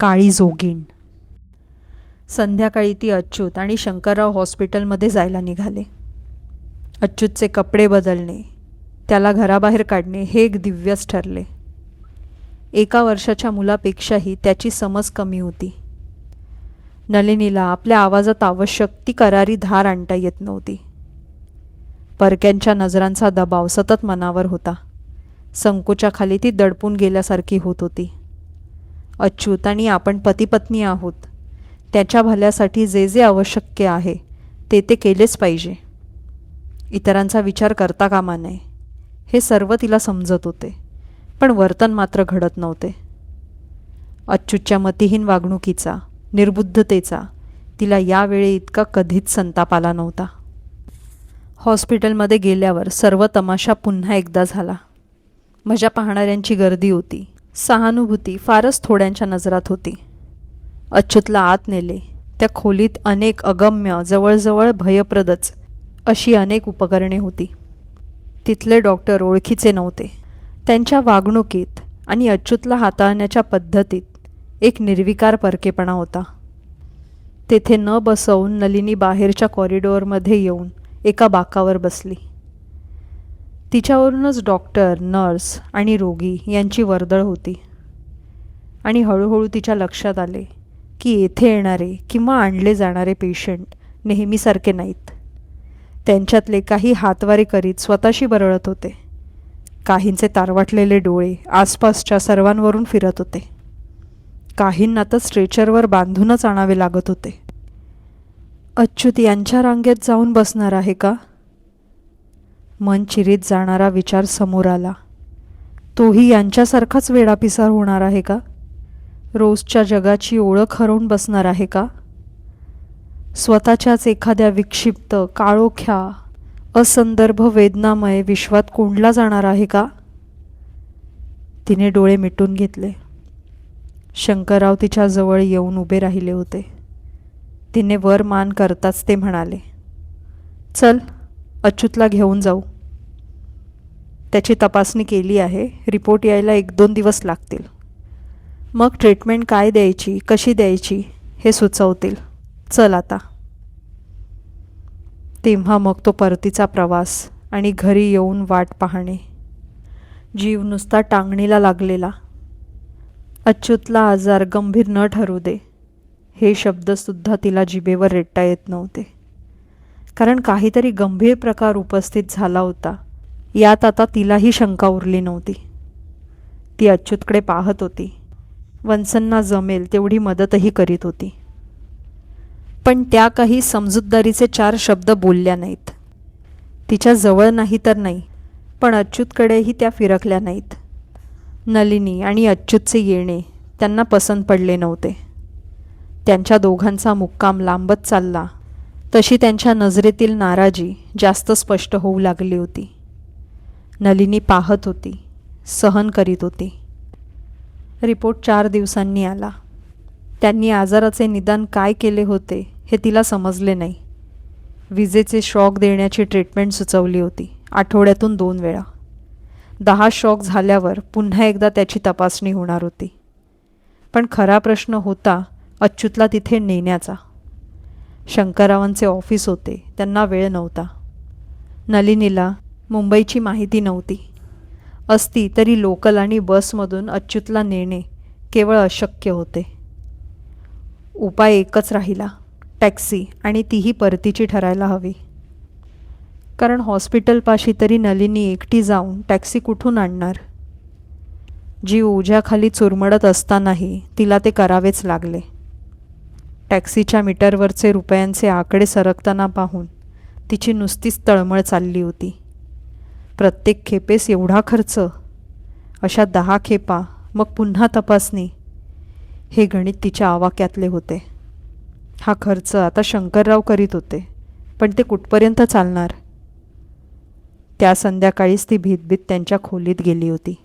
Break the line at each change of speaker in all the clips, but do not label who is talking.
काळी जोगीण. संध्याकाळी ती अच्युत आणि शंकरराव हॉस्पिटलमध्ये जायला निघाले. अच्युतचे कपडे बदलणे, त्याला घराबाहेर काढणे हे एक दिव्यच ठरले. 1 वर्षाच्या मुलापेक्षाही त्याची समज कमी होती. नलिनीला आपल्या आवाजात आवश्यक ती करारी धार आणता येत नव्हती. परक्यांच्या नजरांचा दबाव सतत मनावर होता. संकोचाखाली ती दडपून गेल्यासारखी होत होती. अच्युत आणि आपण पतीपत्नी आहोत. त्याच्या भल्यासाठी जे जे आवश्यक आहे ते केलेच पाहिजे. इतरांचा विचार करता कामा नये हे सर्व तिला समजत होते, पण वर्तन मात्र घडत नव्हते. अच्युतच्या मतिहीन वागणुकीचा, निर्बुद्धतेचा तिला यावेळी इतका कधीच संताप आला नव्हता. हॉस्पिटलमध्ये गेल्यावर सर्व तमाशा पुन्हा एकदा झाला. मजा पाहणाऱ्यांची गर्दी होती. सहानुभूती फारच थोड्यांच्या नजरात होती. अच्युतला आत नेले. त्या खोलीत अनेक अगम्य, जवळजवळ भयप्रदच अशी अनेक उपकरणे होती. तिथले डॉक्टर ओळखीचे नव्हते. त्यांच्या वागणुकीत आणि अच्युतला हाताळण्याच्या पद्धतीत एक निर्विकार परकेपणा होता. तेथे न बसवून नलिनी बाहेरच्या कॉरिडॉरमध्ये येऊन एका बाकावर बसली. तिच्यावरूनच डॉक्टर, नर्स आणि रोगी यांची वर्दळ होती. आणि हळूहळू तिच्या लक्षात आले की येथे येणारे किंवा आणले जाणारे पेशंट नेहमीसारखे नाहीत. त्यांच्यातले काही हातवारे करीत स्वतःशी बरळत होते. काहींचे तारवाटलेले डोळे आसपासच्या सर्वांवरून फिरत होते. काहींना तर स्ट्रेचरवर बांधूनच आणावे लागत होते. अच्युत यांच्या रांगेत जाऊन बसणार आहे का? मन चिरीत जाणारा विचार समोर आला. तोही यांच्यासारखाच वेडापिसार होणार आहे का? रोजच्या जगाची ओळख हरवून बसणार आहे का? स्वतःच्याच एखाद्या विक्षिप्त, काळोख्या, असंदर्भ वेदनामय विश्वात कोंडला जाणार आहे का? तिने डोळे मिटून घेतले. शंकरराव तिच्या जवळ येऊन उभे राहिले होते. तिने वर मान करताच ते म्हणाले, चल अच्युतला घेऊन जाऊ. त्याची तपासणी केली आहे. रिपोर्ट यायला 1-2 दिवस लागतील. मग ट्रीटमेंट काय द्यायची, कशी द्यायची हे सुचवतील. चल आता. तेव्हा मग तो परतीचा प्रवास आणि घरी येऊन वाट पाहणे. जीव नुसता टांगणीला लागलेला. अच्युतला आजार गंभीर न ठरू दे हे शब्दसुद्धा तिला जिभेवर रेटता येत नव्हते. कारण काहीतरी गंभीर प्रकार उपस्थित झाला होता यात आता तिलाही शंका उरली नव्हती. ती अच्युतकडे पाहत होती. वत्संना जमेल तेवढी मदतही करीत होती. पण त्या काही समजूतदारीचे 4 शब्द बोलल्या नाहीत. तिच्या जवळ नाही तर नाही, पण अच्युतकडेही त्या फिरकल्या नाहीत. नलिनी आणि अच्युतचे येणे त्यांना पसंत पडले नव्हते. त्यांच्या दोघांचा मुक्काम लांबत चालला तशी त्यांच्या नजरेतील नाराजी जास्त स्पष्ट होऊ लागली होती. नलिनी पाहत होती, सहन करीत होती. रिपोर्ट 4 दिवसांनी आला. त्यांनी आजाराचे निदान काय केले होते हे तिला समजले नाही. विजेचे शॉक देण्याची ट्रीटमेंट सुचवली होती, आठवड्यातून 2 वेळा. 10 शॉक झाल्यावर पुन्हा एकदा त्याची तपासणी होणार होती. पण खरा प्रश्न होता अच्युतला तिथे नेण्याचा. शंकररावांचे ऑफिस होते, त्यांना वेळ नव्हता. नलिनीला मुंबईची माहिती नव्हती. असती तरी लोकल आणि बसमधून अच्युतला नेणे केवळ अशक्य होते. उपाय एकच राहिला, टॅक्सी, आणि तीही परतीची ठरायला हवी. कारण हॉस्पिटलपाशी तरी नलिनी एकटी जाऊन टॅक्सी कुठून आणणार? जीव ओझ्याखाली चुरमडत असतानाही तिला ते करावेच लागले. टॅक्सीच्या मीटरवरचे रुपयांचे आकडे सरकताना पाहून तिची नुसतीच तळमळ चालली होती. प्रत्येक खेपेस एवढा खर्च, अशा 10 खेपा, मग पुन्हा तपासणी. हे गणित तिच्या आवाक्यातले होते. हा खर्च आता शंकरराव करीत होते, पण ते कुठपर्यंत चालणार? त्या संध्याकाळीच ती भीतभीत त्यांच्या खोलीत गेली होती.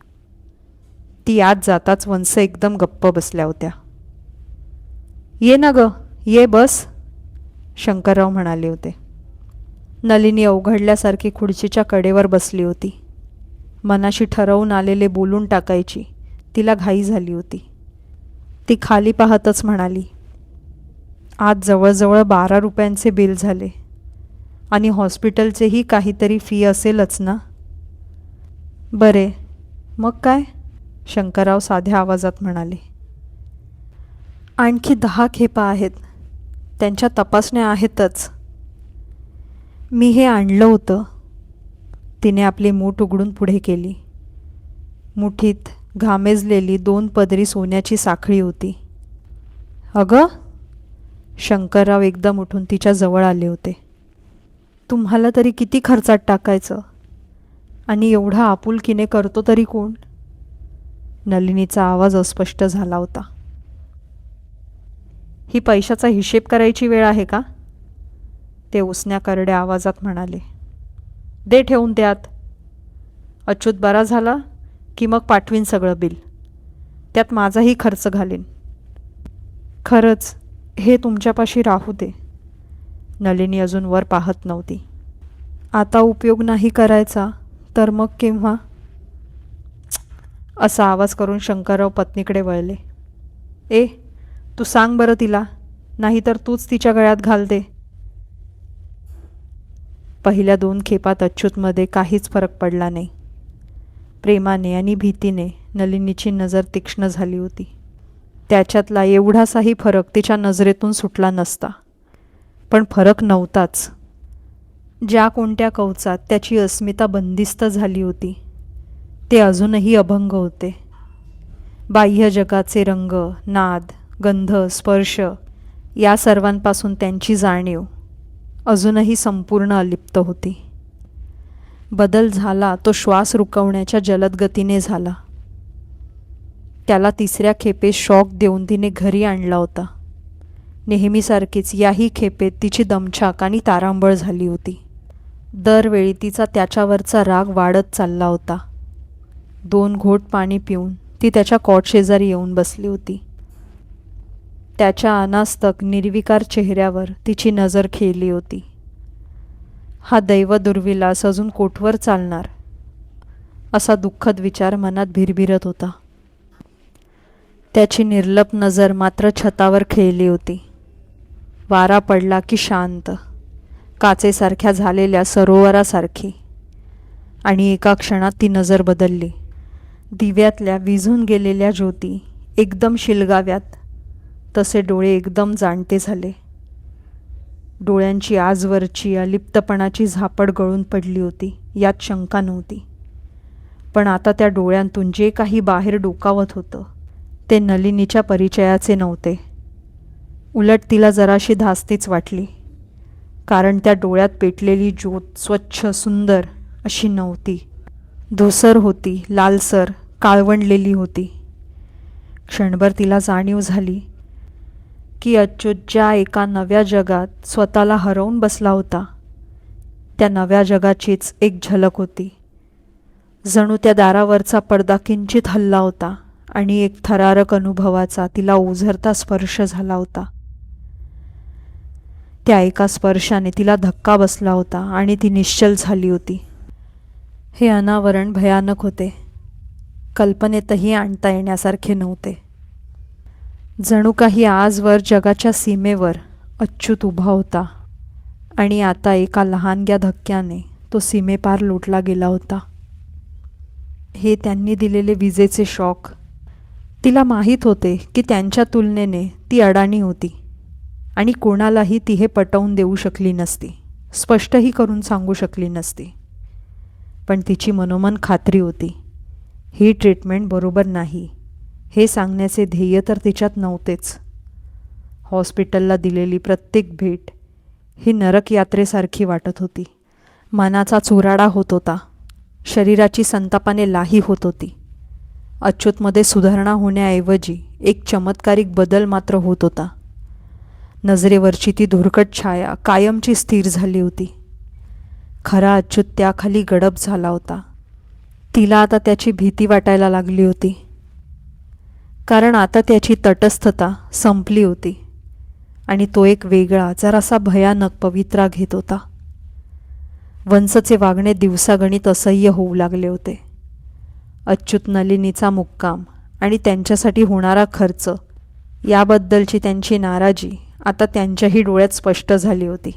ती आत जाताच वंस एकदम गप्प बसल्या होत्या. ये ना ग, ये बस, शंकरराव म्हणाले होते. नलिनी अवघडल्यासारखी खुर्चीच्या कडेवर बसली होती. मनाशी ठरवून आलेले बोलून टाकायची तिला घाई झाली होती. ती खाली पाहतच म्हणाली, आज जवळजवळ 12 रुपयांचे बिल झाले आणि हॉस्पिटलचेही काहीतरी फी असेलच ना. बरे, मग काय? शंकरराव साध्या आवाजात म्हणाले. आणखी 10 खेपा आहेत, त्यांच्या तपासण्या आहेतच. मी हे आणलं होतं. तिने आपली मूठ उघडून पुढे केली. मुठीत घामेजलेली 2 पदरी सोन्याची साखळी होती. अगं, शंकरराव एकदम उठून तिच्या जवळ आले होते. तुम्हाला तरी किती खर्चात टाकायचं, आणि एवढा आपुलकीने करतो तरी कोण? नलिनीचा आवाज अस्पष्ट झाला होता. ही पैशाचा हिशेब करायची वेळ आहे का? ते उसन्या करड्या आवाजात म्हणाले. दे ठेवून त्यात. अच्युत बरा झाला की मग पाठवीन सगळं बिल. त्यात माझाही खर्च घालीन. खरंच हे तुमच्यापाशी राहू दे. नलिनी अजून वर पाहत नव्हती. आता उपयोग नाही करायचा तर मग केव्हा? असा आवाज करून शंकरराव पत्नीकडे वळले. ए, तू सांग बरं तिला, नाहीतर तूच तिच्या गळ्यात घाल दे. पहिल्या 2 खेपात अच्युतमध्ये काहीच फरक पडला नाही. प्रेमाने आणि भीतीने नलिनीची नजर तीक्ष्ण झाली होती. त्याच्यातला एवढासाही फरक तिच्या नजरेतून सुटला नसता. पण फरक नव्हताच. ज्या कोणत्या कवचात त्याची अस्मिता बंदिस्त झाली होती ते अजूनही अभंग होते. बाह्य जगाचे रंग, नाद, गंध, स्पर्श या सर्वांपासून त्यांची जाणीव अजूनही संपूर्ण अलिप्त होती. बदल झाला तो श्वास रुकवण्याच्या जलद गतीने झाला. त्याला 3ऱ्या खेपेस शॉक देऊन तिने घरी आणला होता. नेहमीसारखीच याही खेपेत तिची दमछाक आणि तारांबळ झाली होती. दरवेळी तिचा त्याच्यावरचा राग वाढत चालला होता. 2 घोट पाणी पिऊन ती त्याच्या कॉट शेजारी येऊन बसली होती. त्याच्या अनास्तक निर्विकार चेहऱ्यावर तिची नजर खेळली होती. हा दैव दुर्विलास अजून कोठवर चालणार, असा दुःखद विचार मनात भिरभिरत होता. त्याची निर्लप नजर मात्र छतावर खेळली होती. वारा पडला की शांत, काचेसारख्या झालेल्या सरोवरासारखी. आणि एका क्षणात ती नजर बदलली. दिव्यातल्या विझून गेलेल्या ज्योती एकदम शिलगाव्यात, तसे डोळे एकदम जाणते झाले. डोळ्यांची आजवरची अलिप्तपणाची झापड गळून पडली होती, यात शंका नव्हती. पण आता त्या डोळ्यांतून जे काही बाहेर डोकावत होतं ते नलिनीच्या परिचयाचे नव्हते. उलट तिला जराशी धास्तीच वाटली, कारण त्या डोळ्यात पेटलेली ज्योत स्वच्छ सुंदर अशी नव्हती. धूसर होती, लालसर, काळवंडलेली होती. क्षणभर तिला जाणीव झाली की अच्युत ज्या एका नव्या जगात स्वतःला हरवून बसला होता त्या नव्या जगाचीच एक झलक होती. जणू त्या दारावरचा पडदा किंचित हलला होता आणि एक थरारक अनुभवाचा तिला ओझरता स्पर्श झाला होता. त्या एका स्पर्शाने तिला धक्का बसला होता आणि ती निश्चल झाली होती. हे अनावरण भयानक होते. कल्पनेतही आणता येण्यासारखे नव्हते. जणू काही आजवर जगाच्या सीमेवर अच्युत उभा होता आणि आता एका लहानग्या धक्क्याने तो सीमेपार लोटला गेला होता. हे त्यांनी दिलेले विजेचे शॉक. तिला माहीत होते की त्यांच्या तुलनेने ती अडाणी होती आणि कोणालाही ती हे पटवून देऊ शकली नसती, स्पष्टही करून सांगू शकली नसती. पण तिची मनोमन खात्री होती, ही ट्रीटमेंट बरोबर नाही हे सांगण्याचे ध्येय तर तिच्यात नव्हतेच. हॉस्पिटलला दिलेली प्रत्येक भेट ही नरक यात्रेसारखी वाटत होती. मनाचा चुराडा होत होता, शरीराची संतापाने लाही होत होती. अच्युतमध्ये सुधारणा होण्याऐवजी एक चमत्कारिक बदल मात्र होत होता. नजरेवरची ती धुरकट छाया कायमची स्थिर झाली होती. खरा अच्युत त्याखाली गडप झाला होता. तिला आता त्याची भीती वाटायला लागली होती, कारण आता त्याची तटस्थता संपली होती आणि तो एक वेगळा, जरासा भयानक पवित्रा घेत होता. वंसचे वागणे दिवसागणित असह्य होऊ लागले होते. अच्युत नलिनीचा मुक्काम आणि त्यांच्यासाठी होणारा खर्च याबद्दलची त्यांची नाराजी आता त्यांच्याही डोळ्यात स्पष्ट झाली होती.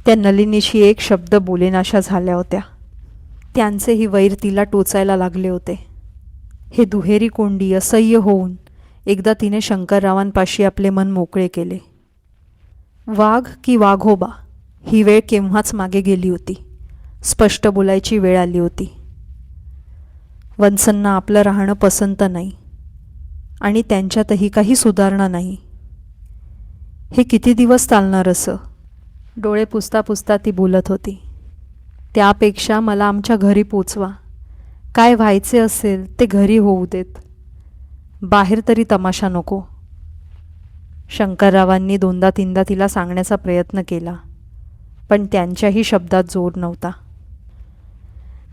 त्या नलिनीशी एक शब्द बोलेनाशा झाल्या होत्या. त्यांचेही वैर तिला टोचायला लागले होते. हे दुहेरी कोंडी असह्य होऊन एकदा तिने शंकररावांपाशी आपले मन मोकळे केले. वाघ की वाघोबा ही वेळ केव्हाच मागे गेली होती. स्पष्ट बोलायची वेळ आली होती. वत्संना आपलं राहणं पसंत नाही आणि त्यांच्यातही काही सुधारणा नाही. हे किती दिवस चालणार असं? डोळे पुसता पुसता ती बोलत होती. त्यापेक्षा मला आमच्या घरी पोचवा. काय व्हायचे असेल ते घरी होऊ देत. बाहेर तरी तमाशा नको. शंकररावांनी दोनदा तीनदा तिला सांगण्याचा प्रयत्न केला, पण त्यांच्याही शब्दात जोर नव्हता.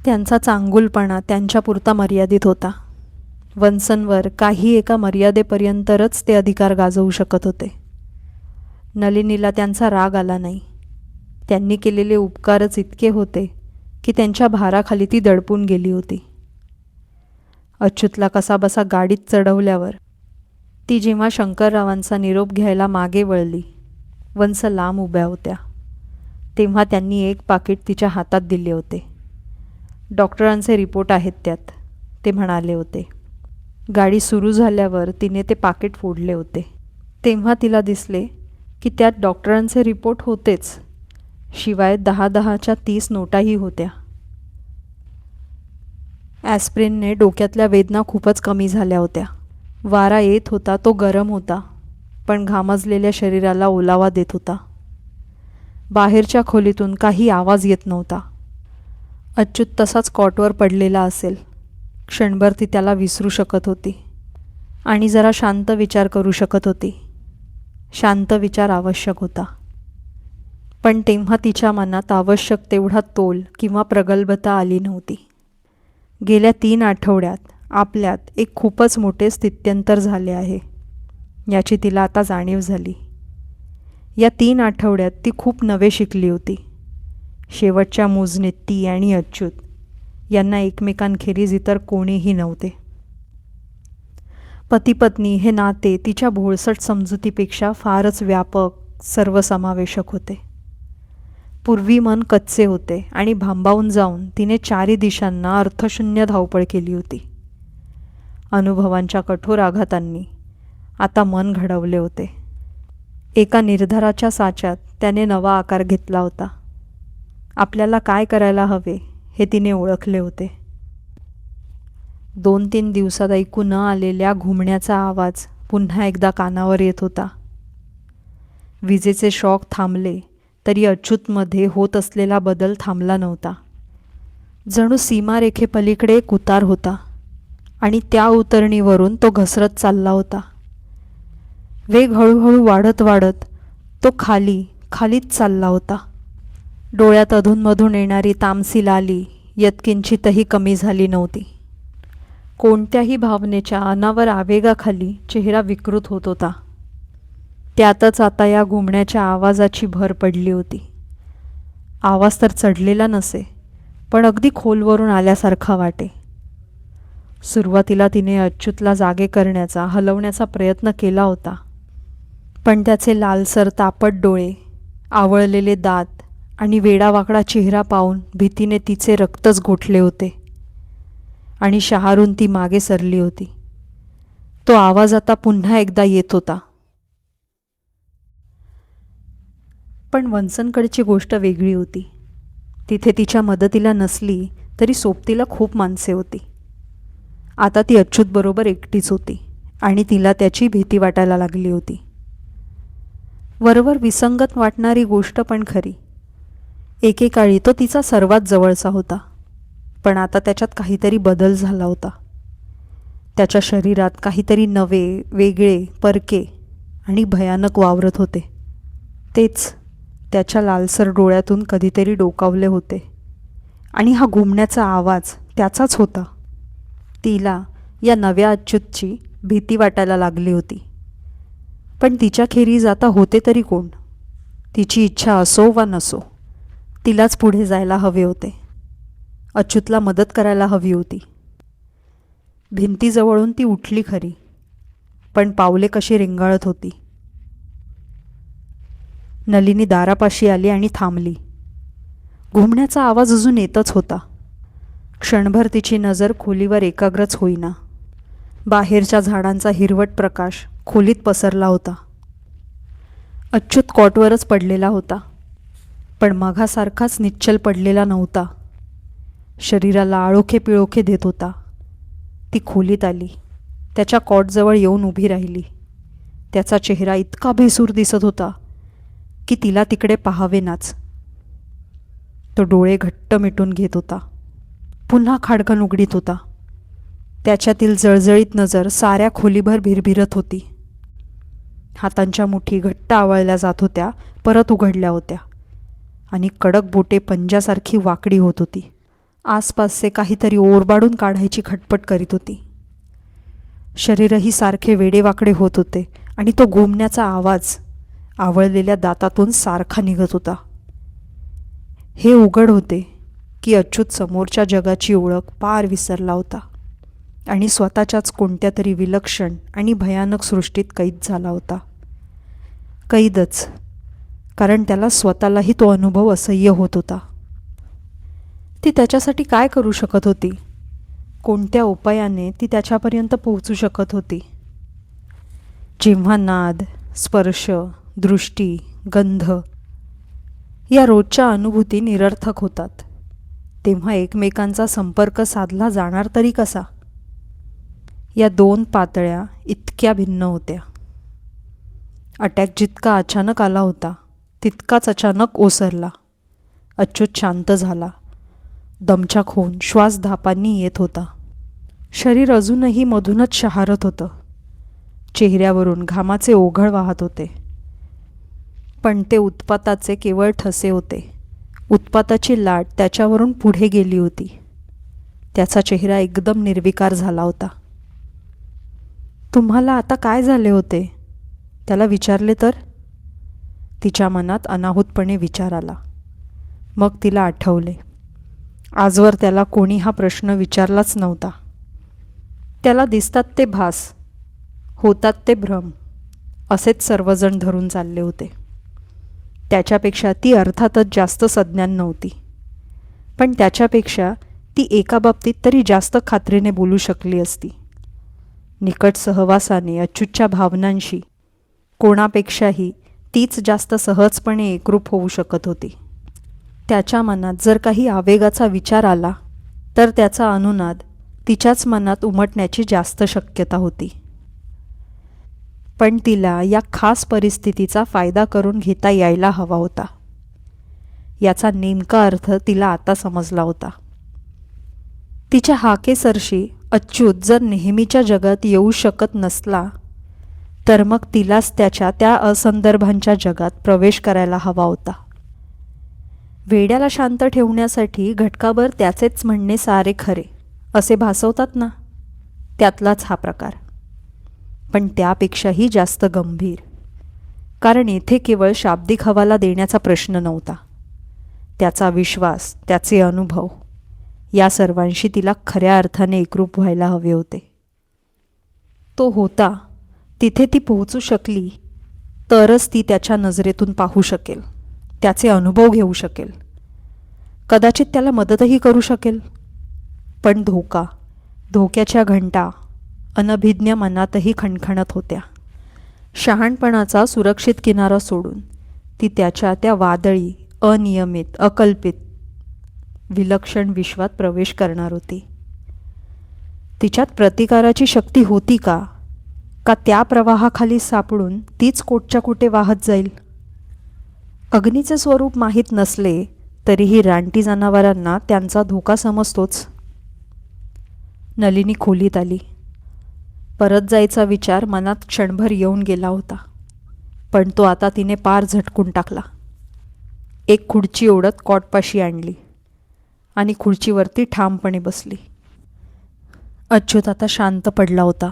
त्यांचा चांगुलपणा त्यांच्यापुरता मर्यादित होता. वत्सनवर काही एका मर्यादेपर्यंतच ते अधिकार गाजवू शकत होते. नलिनीला त्यांचा राग आला नाही. त्यांनी केलेले उपकारच इतके होते की त्यांच्या भाराखाली ती दडपून गेली होती. अच्युतला कसाबसा गाडीत चढवल्यावर ती जेव्हा शंकररावांचा निरोप घ्यायला मागे वळली, वत्स लांब उभ्या होत्या. तेव्हा त्यांनी एक पाकीट तिच्या हातात दिले होते. डॉक्टरांचे रिपोर्ट आहेत त्यात, ते म्हणाले होते. गाडी सुरू झाल्यावर तिने ते पाकीट फोडले होते. तेव्हा तिला दिसले की त्यात डॉक्टरांचे रिपोर्ट होतेच, शिवाय 10-10च्या 30 नोटाही होत्या. ॲस्प्रिनने डोक्यातल्या वेदना खूपच कमी झाल्या होत्या. वारा येत होता, तो गरम होता, पण घामजलेल्या शरीराला ओलावा देत होता. बाहेरच्या खोलीतून काही आवाज येत नव्हता. अच्युत तसाच कॉटवर पडलेला असेल. क्षणभर ती त्याला विसरू शकत होती आणि जरा शांत विचार करू शकत होती. शांत विचार आवश्यक होता, पण तेव्हा तिच्या मनात आवश्यक तेवढा तोल किंवा प्रगल्भता आली नव्हती. गेल्या 3 आठवड्यात आपल्यात एक खूपच मोठे स्थित्यंतर झाले आहे, याची तिला आता जाणीव झाली. या 3 आठवड्यात ती खूप नवे शिकली होती. शेवटच्या मोजणीत ती आणि अच्युत यांना एकमेकांखेरीज इतर कोणीही नव्हते. पती-पत्नी हे नाते तिच्या भोळसट समजुतीपेक्षा फारच व्यापक, सर्वसमावेशक होते. पूर्वी मन कच्चे होते आणि भांबावून जाऊन तिने 4ही दिशांना अर्थशून्य धावपळ केली होती. अनुभवांच्या कठोर आघातांनी आता मन घडवले होते. एका निर्धाराच्या साच्यात त्याने नवा आकार घेतला होता. आपल्याला काय करायला हवे हे तिने ओळखले होते. 2-3 दिवसात ऐकू न आलेल्या घुमण्याचा आवाज पुन्हा एकदा कानावर येत होता. विजेचे शॉक थांबले तरी अच्युतमध्ये होत असलेला बदल थांबला नव्हता. जणू सीमारेखेपलीकडे एक उतार होता आणि त्या उतरणीवरून तो घसरत चालला होता. वेग हळूहळू वाढत वाढत तो खालीच चालला होता. डोळ्यात अधूनमधून येणारी तामसी लाली यत्किंचितही कमी झाली नव्हती. कोणत्याही भावनेच्या अनावर आवेगाखाली चेहरा विकृत होत होता. त्यातच आता या घुमण्याच्या आवाजाची भर पडली होती. आवाज तर चढलेला नसे, पण अगदी खोलवरून आल्यासारखा वाटे. सुरुवातीला तिने अच्युतला जागे करण्याचा, हलवण्याचा प्रयत्न केला होता, पण त्याचे लालसर तापट डोळे, आवळलेले दात आणि वेडावाकडा चेहरा पाहून भीतीने तिचे रक्तच गोठले होते आणि शहारून ती मागे सरली होती. तो आवाज आता पुन्हा एकदा येत होता. पण वत्सनकडची गोष्ट वेगळी होती. तिथे तिच्या मदतीला नसली तरी सोबतीला खूप माणसे होती. आता ती अच्युतबरोबर एकटीच होती आणि तिला त्याची भीती वाटायला लागली होती. वरवर विसंगत वाटणारी गोष्ट पण खरी. एकेकाळी तो तिचा सर्वात जवळचा होता, पण आता त्याच्यात काहीतरी बदल झाला होता. त्याच्या शरीरात काहीतरी नवे, वेगळे, परके आणि भयानक वावरत होते. तेच त्याच्या लालसर डोळ्यातून कधीतरी डोकावले होते आणि हा घुमण्याचा आवाज त्याचाच होता. तिला या नव्या अच्युतची भीती वाटायला लागली होती. पण तिच्याखेरीज आता होते तरी कोण? तिची इच्छा असो वा नसो, तिलाच पुढे जायला हवे होते. अच्युतला मदत करायला हवी होती. भिंतीजवळून ती उठली खरी, पण पावले कशी रेंगाळत होती. नलिनी दारापाशी आली आणि थांबली. घुमण्याचा आवाज अजून येतच होता. क्षणभर तिची नजर खोलीवर एकाग्रच होईना. बाहेरच्या झाडांचा हिरवट प्रकाश खोलीत पसरला होता. अच्युत कॉटवरच पडलेला होता, पण मघासारखाच निश्चल पडलेला नव्हता. शरीराला आळोखे पिळोखे देत होता. ती खोलीत आली. त्याच्या कॉटजवळ येऊन उभी राहिली. त्याचा चेहरा इतका भेसूर दिसत होता की तिला तिकडे पाहावेनाच. तो डोळे घट्ट मिटून घेत होता. पुन्हा खाडकन उघडीत होता. त्याच्यातील जळजळीत नजर साऱ्या खोलीभर भिरभिरत होती. हातांच्या मुठी घट्ट आवळल्या जात होत्या, परत उघडल्या होत्या आणि कडक बोटे पंजासारखी वाकडी होत होती. आसपासचे काहीतरी ओरबाडून काढायची खटपट करीत होती. शरीरही सारखे वेडेवाकडे होत होते आणि तो घुमण्याचा आवाज आवळलेल्या दातातून सारखा निघत होता. हे उघड होते की अच्युत समोरच्या जगाची ओळख पार विसरला होता आणि स्वतःच्याच कोणत्या तरी विलक्षण आणि भयानक सृष्टीत कैद झाला होता. कैदच, कारण त्याला स्वतःलाही तो अनुभव असह्य होत होता. ती त्याच्यासाठी काय करू शकत होती? कोणत्या उपायाने ती त्याच्यापर्यंत पोहोचू शकत होती? जेव्हा नाद, स्पर्श, दृष्टी, गंध या रोजच्या अनुभूती निरर्थक होतात, तेव्हा एकमेकांचा संपर्क साधला जाणार तरी कसा? या दोन पातळ्या इतक्या भिन्न होत्या. अटॅक जितका अचानक आला होता तितकाच अचानक ओसरला. अच्युत शांत झाला. दमछाक होऊन श्वास धापांनी येत होता. शरीर अजूनही मधूनच शहारत होतं. चेहऱ्यावरून घामाचे ओघळ वाहत होते, पण ते उत्पाताचे केवळ ठसे होते. उत्पाताची लाट त्याच्यावरून पुढे गेली होती. त्याचा चेहरा एकदम निर्विकार झाला होता. तुम्हाला आता काय झाले होते? त्याला विचारले तर? तिच्या मनात अनाहूतपणे विचार आला. मग तिला आठवले, आजवर त्याला कोणी हा प्रश्न विचारलाच नव्हता. त्याला दिसतात ते भास, होतात ते भ्रम, असेच सर्वजण धरून चालले होते. त्याच्यापेक्षा ती अर्थातच जास्त सज्ञान नव्हती, पण त्याच्यापेक्षा ती एका बाबतीत तरी जास्त खात्रीने बोलू शकली असती. निकट सहवासाने अच्युतच्या भावनांशी कोणापेक्षाही तीच जास्त सहजपणे एकरूप होऊ शकत होती. त्याच्या मनात जर काही आवेगाचा विचार आला तर त्याचा अनुनाद तिच्याच मनात उमटण्याची जास्त शक्यता होती. पण तिला या खास परिस्थितीचा फायदा करून घेता यायला हवा होता. याचा नेमका अर्थ तिला आता समजला होता. तिच्या हाकेसरशी अच्युत जर नेहमीच्या जगात येऊ शकत नसला तर मग तिलाच त्याच्या त्या असंदर्भांच्या जगात प्रवेश करायला हवा होता. वेड्याला शांत ठेवण्यासाठी घटकाभर त्याचेच म्हणणे सारे खरे असे भासवतात ना, त्यातलाच हा प्रकार. पण त्यापेक्षाही जास्त गंभीर, कारण येथे केवळ शाब्दिक हवाला देण्याचा प्रश्न नव्हता. त्याचा विश्वास, त्याचे अनुभव या सर्वांशी तिला खऱ्या अर्थाने एकरूप व्हायला हवे होते. तो होता तिथे ती पोहोचू शकली तरच ती त्याच्या नजरेतून पाहू शकेल, त्याचे अनुभव घेऊ शकेल, कदाचित त्याला मदतही करू शकेल. पण धोक्याच्या घंटा अनभिज्ञ मनातही खणखणत होत्या. शहाणपणाचा सुरक्षित किनारा सोडून ती त्याच्या त्या वादळी, अनियमित, अकल्पित, विलक्षण विश्वात प्रवेश करणार होती. तिच्यात प्रतिकाराची शक्ती होती का त्या प्रवाहाखाली सापडून तीच कोटच्या कुठे वाहत जाईल? अग्नीचे स्वरूप माहीत नसले तरीही रानटी जनावरांना त्यांचा धोका समजतोच. नलिनी खोलीत आली. परत जायचा विचार मनात क्षणभर येऊन गेला होता, पण तो आता तिने पार झटकून टाकला. एक खुर्ची ओढत कॉटपाशी आणली आणि खुर्चीवरती ठामपणे बसली. अच्युत आता शांत पडला होता.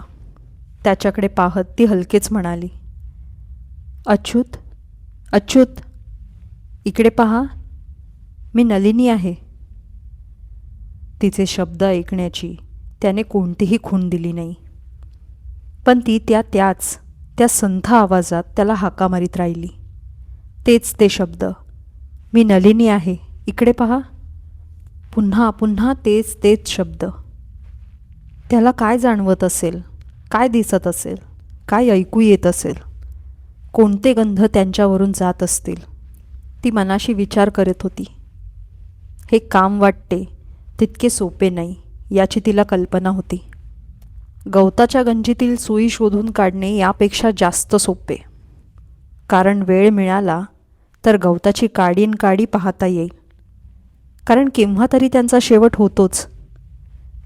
त्याच्याकडे पाहत ती हलकेच म्हणाली, अच्युत, अच्युत, इकडे पहा, मी नलिनी आहे. तिचे शब्द ऐकण्याची त्याने कोणतीही खूण दिली नाही. पण ती त्या संथ आवाजात त्याला हाका मारीत राहिली. तेच ते शब्द, मी नलिनी आहे, इकडे पहा. पुन्हा पुन्हा तेच शब्द. त्याला काय जाणवत असेल, काय दिसत असेल, काय ऐकू येत असेल, कोणते गंध त्यांच्यावरून जात असतील, ती मनाशी विचार करत होती. हे काम वाटते तितके सोपे नाही याची तिला कल्पना होती. गवताच्या गंजीतील सुई शोधून काढणे यापेक्षा जास्त सोपे, कारण वेळ मिळाला तर गवताची काडी पाहता येईल, कारण केव्हा तरी त्यांचा शेवट होतोच.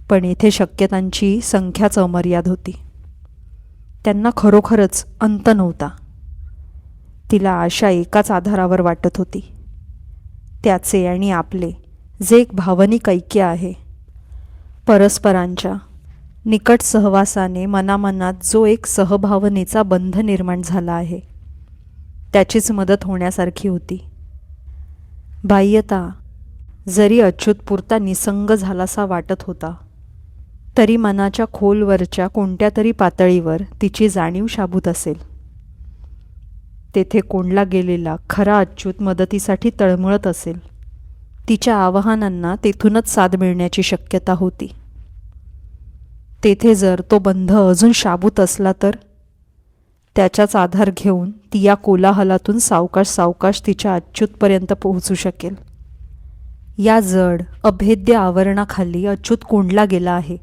पण येथे शक्यतांची संख्याच अमर्याद होती. त्यांना खरोखरच अंत नव्हता. तिला आशा एकाच आधारावर वाटत होती, त्याचे आणि आपले जे एक भावनिक ऐक्य आहे. परस्परांच्या निकट सहवासाने मनामनात जो एक सहभावनेचा बंध निर्माण झाला आहे, त्याचीच मदत होण्यासारखी होती. बाह्यता जरी अच्युतपुरता निसंग झालासा वाटत होता, तरी मनाच्या खोलवरच्या कोणत्या तरी पातळीवर तिची जाणीव शाबूत असेल. तेथे कोंडला गेलेला खरा अच्युत मदतीसाठी तळमळत असेल. तिच्या आवाहनांना तेथूनच साद मिळण्याची शक्यता होती. तेथे जर तो बंध अजून शाबूत असला तर त्याचाच आधार घेऊन ती या कोलाहलातून सावकाश तिच्या अच्युतपर्यंत पोहोचू शकेल. या जड अभेद्य आवरणाखाली अच्युत कोंडला गेला आहे,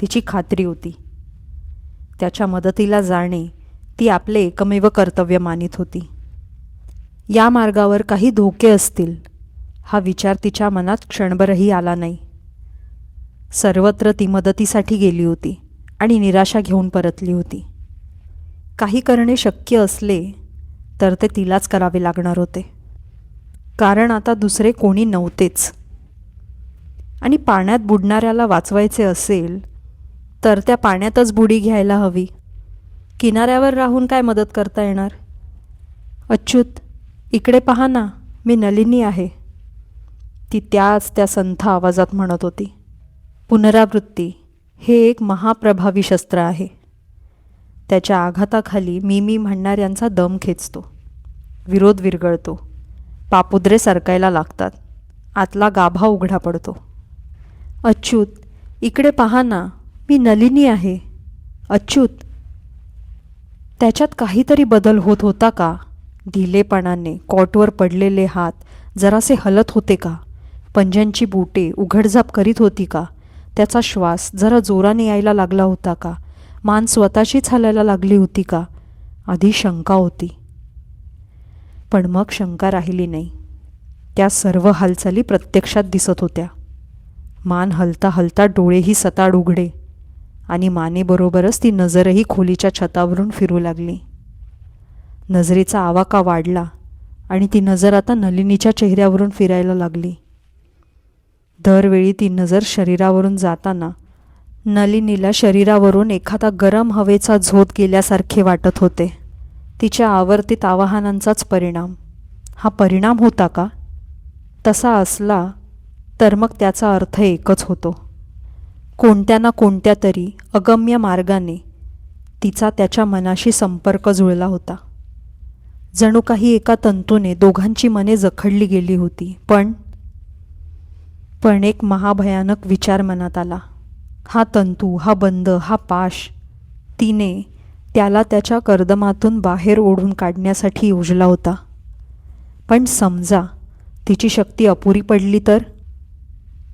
तिची खात्री होती. त्याच्या मदतीला जाणे ती आपले एकमेव कर्तव्य मानित होती. या मार्गावर काही धोके असतील हा विचार तिच्या मनात क्षणभरही आला नाही. सर्वत्र ती मदतीसाठी गेली होती आणि निराशा घेऊन परतली होती. काही करणे शक्य असले तर ते तिलाच करावे लागणार होते, कारण आता दुसरे कोणी नव्हतेच. आणि पाण्यात बुडणाऱ्याला वाचवायचे असेल तर त्या पाण्यातच बुडी घ्यायला हवी. किनाऱ्यावर राहून काय मदत करता येणार? अच्युत, इकडे पहा ना, मी नलिनी आहे, ती त्या संथ आवाजात म्हणत होती. पुनरावृत्ती हे एक महाप्रभावी शस्त्र आहे. त्याच्या आघाताखाली मी म्हणणाऱ्यांचा दम खेचतो, विरोध विरघळतो, पापुद्रे सरकायला लागतात, आतला गाभा उघडा पडतो. अच्युत, इकडे पहा ना, मी नलिनी आहे. अच्युत. त्याच्यात काहीतरी बदल होत होता का? ढिलेपणाने कॉटवर पडलेले हात जरासे हलत होते का? पंजांची बोटे उघडझाप करीत होती का? त्याचा श्वास जरा जोराने यायला लागला होता का? मान स्वतःशीच हलायला लागली होती का? आधी शंका होती, पण मग शंका राहिली नाही. त्या सर्व हालचाली प्रत्यक्षात दिसत होत्या. मान हलता हलता डोळेही सताड उघडे आणि मानेबरोबरच ती नजरही खोलीच्या छतावरून फिरू लागली. नजरेचा आवाका वाढला आणि ती नजर आता नलिनीच्या चेहऱ्यावरून फिरायला लागली. दरवेळी ती नजर शरीरावरून जाताना नलिनीला शरीरावरून एखादा गरम हवेचा झोत गेल्यासारखे वाटत होते. तिच्या आवर्तीत आवाहनांचाच परिणाम. हा परिणाम होता का? तसा असला तर मग त्याचा अर्थ एकच होतो. कोणत्या ना कोणत्या तरी अगम्य मार्गाने तिचा त्याच्या मनाशी संपर्क जुळला होता. जणू काही एका तंतूने दोघांची मने जखडली गेली होती. पण एक महाभयानक विचार मनात आला. हा तंतू, हा बंध, हा पाश तिने त्याला त्याच्या कर्दमातून बाहेर ओढून काढण्यासाठी योजला होता. पण समजा तिची शक्ती अपुरी पडली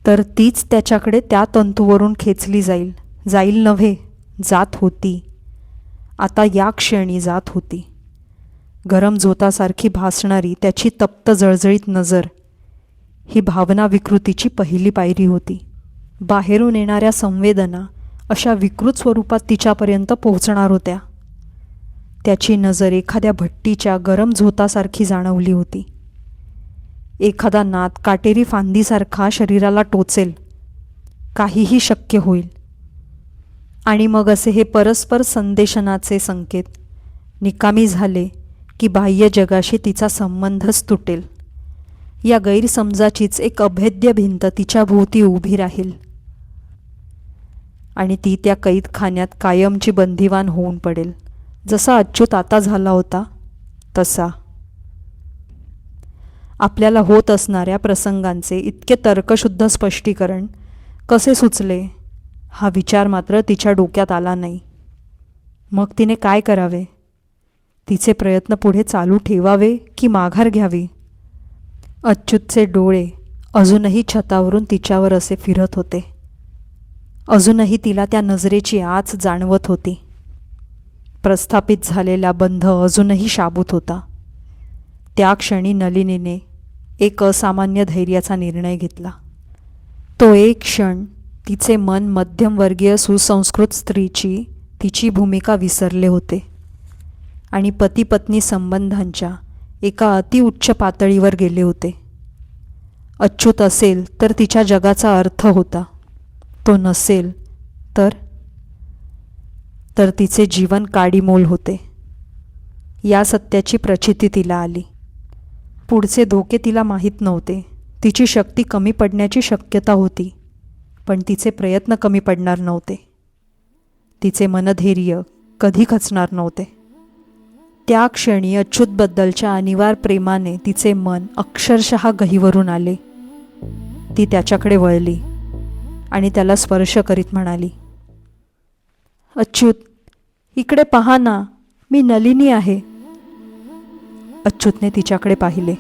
तर तीच त्याच्याकडे त्या तंतूवरून खेचली जाईल नव्हे, जात होती. आता या क्षणी जात होती. गरम झोतासारखी भासणारी त्याची तप्त जळजळीत नजर ही भावना विकृतीची पहिली पायरी होती. बाहेरून येणाऱ्या संवेदना अशा विकृत स्वरूपात तिच्यापर्यंत पोहोचणार होत्या. त्याची नजर एखाद्या भट्टीच्या गरम झोतासारखी जाणवली होती. एखादा नाद काटेरी फांदीसारखा शरीराला टोचेल, काहीही शक्य होईल. आणि मग असे हे परस्पर संदेशनाचे संकेत निकामी झाले की बाह्य जगाशी तिचा संबंधच तुटेल. या गैरसमजाचीच एक अभेद्य भिंत तिच्या भोवती उभी राहील. आणि ती त्या कैदखान्यात कायमची बंदिवान होऊन पडेल, जसा अच्युत आता झाला होता तसा. आपल्याला होत असणाऱ्या प्रसंगांचे इतके तर्कशुद्ध स्पष्टीकरण कसे सुचले हा विचार मात्र तिच्या डोक्यात आला नाही. मग तिने काय करावे? तिचे प्रयत्न पुढे चालू ठेवावे की माघार घ्यावी? अच्युतचे डोळे अजूनही छतावरून तिच्यावर असे फिरत होते. अजूनही तिला त्या नजरेची आच जाणवत होती. प्रस्थापित झालेला बंध अजूनही शाबूत होता. त्या क्षणी नलिनीने एक असामान्य धैर्याचा निर्णय घेतला. तो एक क्षण तिचे मन मध्यमवर्गीय सुसंस्कृत स्त्रीची तिची भूमिका विसरले होते आणि पती पत्नी संबंधांच्या एका अतिउच्च पातळीवर गेले होते. अच्युत असेल तर तिच्या जगाचा अर्थ होता, तो नसेल तर तिचे जीवन काडीमोल होते. या सत्याची प्रचिती तिला आली. पुढचे धोके तिला माहीत नव्हते. तिची शक्ती कमी पडण्याची शक्यता होती, पण तिचे प्रयत्न कमी पडणार नव्हते. तिचे मनधैर्य कधी खचणार नव्हते. त्या क्षणी अच्युतबद्दलच्या अनिवार्य प्रेमाने तिचे मन अक्षरशः गहिवरून आले. ती त्याच्याकडे वळली आणि त्याला स्पर्श करीत म्हणाली, अच्युत, इकडे पहा ना, मी नलिनी आहे. अच्युतने तिच्याकडे पाहिले.